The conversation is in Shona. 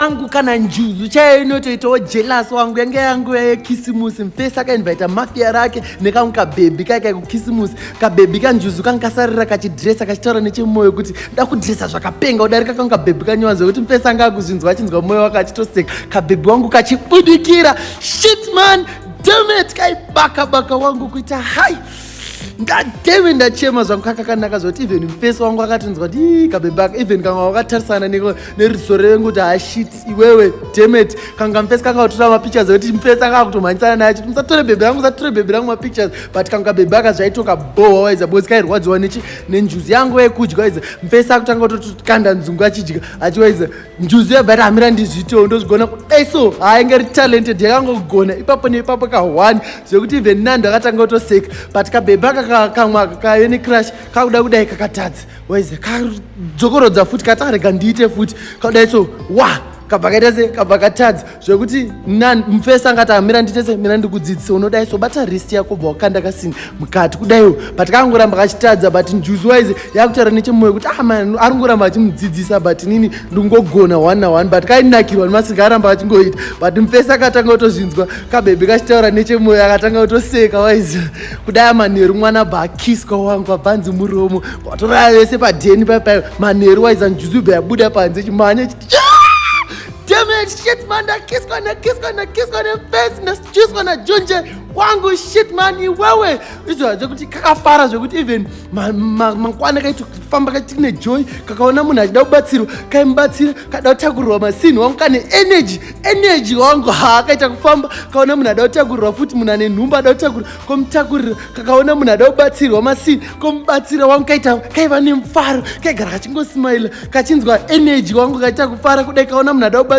Angu kana njuzu chaiyo inotoitawo jealous wangu yangu yekisimusi. Mfesi akainvita mafia rake nekamwe kabhebhi kake kukisimusi. Kabhebhi kanjuzu kankasarira kachidresa kachitaura nechemwoyo kuti da kudresa zvakapenga kudarika kangu kabhebhi kanyowanzo kuti Mfesi anga akuzvinzwa achinzwa mwoyo wake achitoseka. Kabhebhi wangu kachibudikira. Shit man, damn it, kaibaka wangu kuita hai. Ngademe ndachema zvangu kakanaka zvoti even Mfesi wangu akatinzwa kuti kabhebhi aka even kanga wakatarisana neriso rengu kuti shit iwewe damn it. Kanga Mfesi kanga kutora mapictures kuti Mfesi anga kutomhanyisana naye kuti musatore bhebhi rangu mapictures, but kanga kabhebhi aka zvaitoka bowa waiza bozi kairwadziwa nenjuzi yangu yekudya waiza. Mfesi akutanga kutokanda nzungu achidya achiwaiza njuzi yabva hamira ndizvitewo ndozvigona kudai so haingeri talented yakangogona ipapo neipapo ka1 zvekuti even nando akatanga kutoseka, but kabhebhi aka kamwa kave necrush kakuda kudai kakatadza waiza kadzokorodza futi katarega ndiite futi kadai so kabva kaita se kabva katadza zvekuti Mfesi angati hamira nditese mina ndikudzidzisa unodai so bata rest yako bva wakanda kasinga mukati kudaiwo, but kangoramba kachitadza, but njuzi waize yakutaura nechemwoyo kuti man ari ngoramba achimudzidzisa but nini ndingogona 1 na 1, but kainakirwa nemasinga aramba achingoita, but Mfesi akatanga kutozvinzwa kabhebhi kachitaura nechemwoyo akatanga kutoseka waize kudai manheru mwana bva akiswa wangu abvanzi muromo watora vese padheni paipayo manheru waiza njuzi ubva yabuda panze chimhanya damn it, shit man, nakiswa Mfesi ndachuswa najonje wangu shit man iwewe. Izvo zvekuti kakafara zvekuti even mangwana kaito kufamba kachine joy kakaona munhu achida kubatsirwa kaimubatsira, kada kutakurirwa masini wangu kane energy wangu akaita kufamba kaona munhu ada kutakurirwa futi munhu ane nhumba ada kutakurirwa komutakurira, kakaona munhu ada kubatsirwa masini komubatsira wangu kaiva nemufaro kaigara kachingosmaila kachinzwa energy wangu kaita kufara kudai kaona munhu ada kubatsirwa